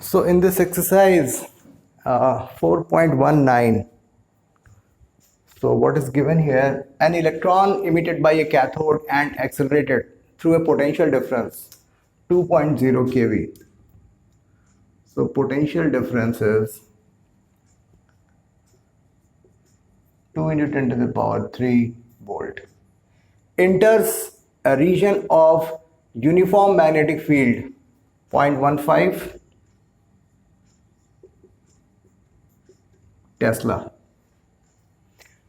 So in this exercise 4.19, so what is given here? An electron emitted by a cathode and accelerated through a potential difference 2.0 keV. So potential difference is 2 into 10 to the power 3 volt. Enters a region of uniform magnetic field 0.15 Tesla.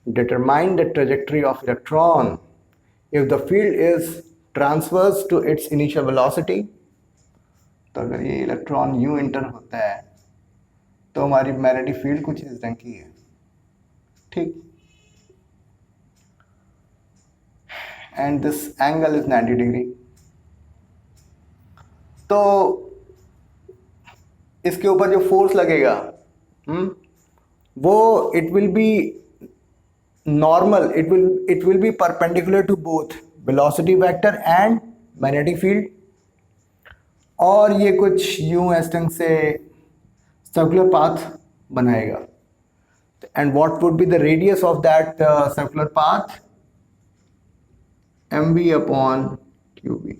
Determine the trajectory of electron if the field is transverse to its initial velocity. तो अगर ये electron यूं inter होता है तो हमारी magnetic field कुछ इस रंग की है, ठीक. And this angle is 90 degree. तो इसके ऊपर जो फोर्स लगेगा वो it will be normal, it will be perpendicular to both velocity vector and magnetic field. और ये कुछ यूं इस ढंग से सर्कुलर पाथ बनाएगा. And what would be the radius of that circular path? mv upon qv.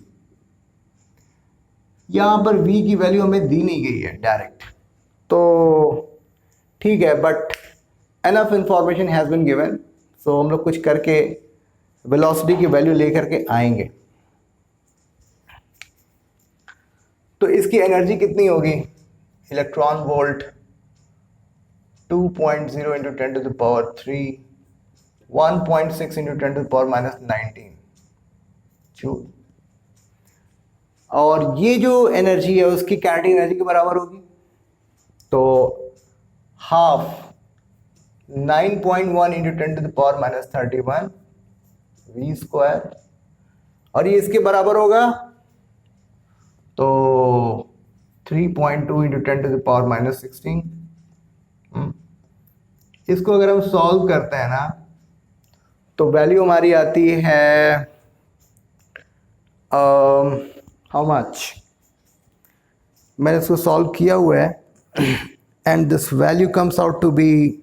यहाँ पर v की वैल्यू हमें दी नहीं गई है डायरेक्ट, तो ठीक है, but enough information has been given. So हम लोग कुछ करके वेलोसिटी की वैल्यू लेकर के आएंगे. तो इसकी एनर्जी कितनी होगी? Electron volt 2.0 into 10 to the power 3 1.6 into 10 to the power minus 19 joule. और ये जो एनर्जी है उसकी काइनेटिक एनर्जी के बराबर होगी. तो half 9.1 into 10 to the power minus 31 v square, और ये इसके बराबर होगा तो 3.2 into 10 to the power minus 16. इसको अगर हम सॉल्व करते हैं ना तो वैल्यू हमारी आती है हाउ मच. मैंने इसको सॉल्व किया हुआ है and this value comes out to be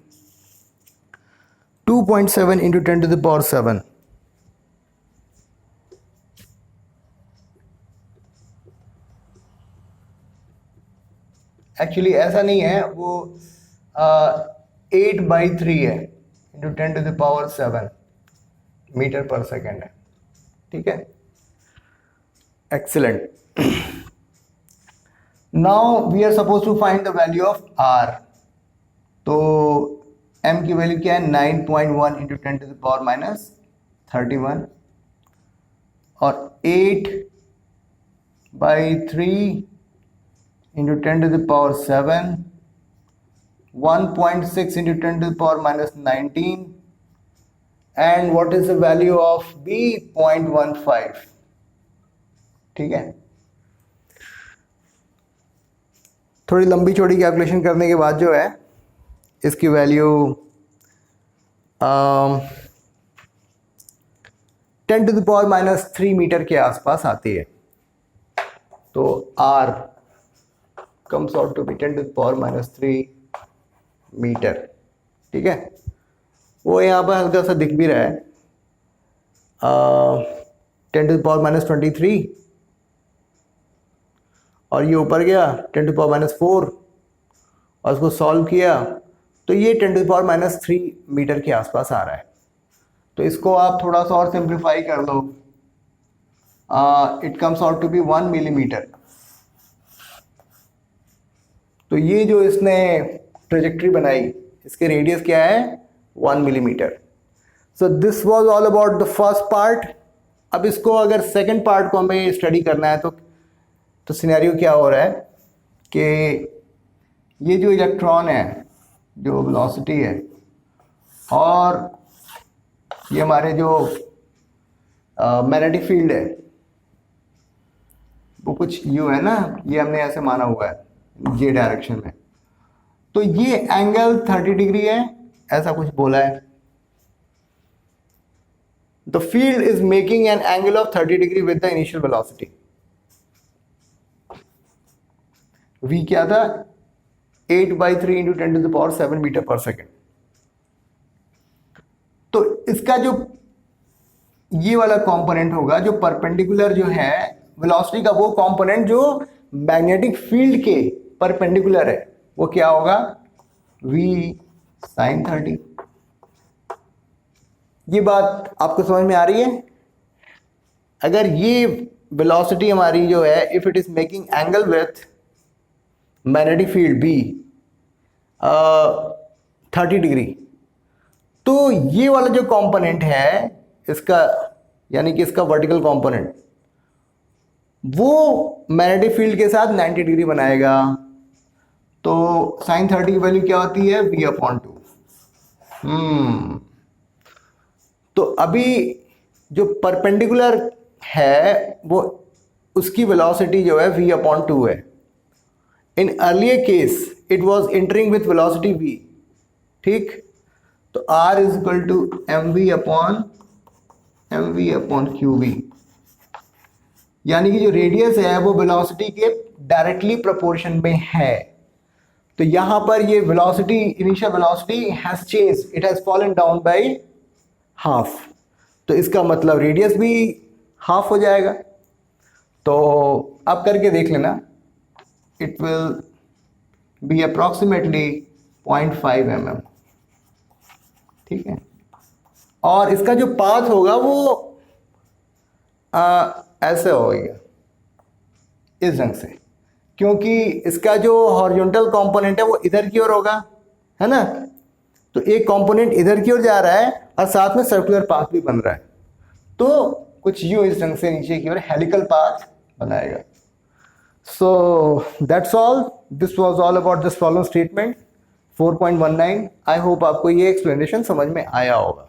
2.7 into 10 to the power 7. Actually ऐसा नहीं है, वो 8/3 है into 10 to the power 7 metre पर सेकेंड है, ठीक है. Excellent. Now we are suppose to find the value of R. तो m की वैल्यू क्या है? 9.1 into 10 to the power minus 31 और 8/3 into 10 to the power 7 1.6 into 10 to the power minus 19 and what is the value of b? 0.15. ठीक है. थोड़ी लंबी चौड़ी कैलकुलेशन करने के बाद जो है इसकी value 10 to the power minus 3 metre के आसपास आती है. तो R comes out to be 10 to the power minus 3 metre. ठीक है. वो यहाँ पर हल्का सा दिख भी रहा है 10 टू द पावर माइनस 23 और ये ऊपर गया 10 टू द पावर माइनस 4 और उसको सॉल्व किया तो ये 10 to the power minus 3 metre के आसपास आ रहा है. तो इसको आप थोड़ा सा और सिंप्लीफाई कर लो. It comes out to be 1 millimetre. तो ये जो इसने ट्रेजेक्ट्री बनाई इसके रेडियस क्या है? 1 millimetre. So this was all about the first part. अब इसको अगर सेकंड पार्ट को हमें स्टडी करना है तो सिनेरियो क्या हो रहा है कि ये जो इलेक्ट्रॉन है, जो वेलोसिटी है, और ये हमारे जो मैग्नेटिक फील्ड है वो कुछ यू है ना, ये हमने ऐसे माना हुआ है ये डायरेक्शन में. तो ये एंगल 30 डिग्री है, ऐसा कुछ बोला है. The field is making an angle of 30 degree with the initial velocity. v क्या था 8/3 इंटू 10⁻7 मीटर पर सेकेंड। तो इसका जो ये वाला कंपोनेंट होगा जो परपेंडिकुलर जो है वेलोसिटी का, वो कंपोनेंट जो मैग्नेटिक फील्ड के परपेंडिकुलर है, वो क्या होगा v sin 30। ये बात आपको समझ में आ रही है? अगर ये वेलोसिटी हमारी जो है, if it is making angle with magnetic field b 30 degree, तो ये वाला जो कंपोनेंट है इसका, यानी कि इसका वर्टिकल कंपोनेंट, वो मैग्नेटिक फील्ड के साथ 90 डिग्री बनाएगा। तो sin 30 की वैल्यू क्या होती है v/2। तो अभी जो परपेंडिकुलर है वो उसकी वेलोसिटी जो है v/2 है। In earlier case it was entering with velocity v, ठीक। तो r is equal to mv/qv, यानी कि जो रेडियस है वो वेलोसिटी के डायरेक्टली प्रोपोर्शन में है। तो यहां पर ये velocity, initial velocity has change, it has fallen down by half. तो इसका मतलब रेडियस भी हाफ हो जाएगा। तो आप करके देख लेना, it will be approximately 0.5 mm, ठीक है। और इसका जो पाथ होगा वो ऐसे होगा इस ढंग से, क्योंकि इसका जो हॉरिजॉन्टल कंपोनेंट है वो इधर की ओर होगा, है ना। तो एक कंपोनेंट इधर की ओर जा रहा है और साथ में सर्कुलर पाथ भी बन रहा है, तो कुछ यूं इस ढंग से नीचे की ओर हेलिकल पाथ बनाएगा। So that's all, this was all about this problem statement 4.19। I hope आपको ये एक्सप्लेनेशन समझ में आया होगा।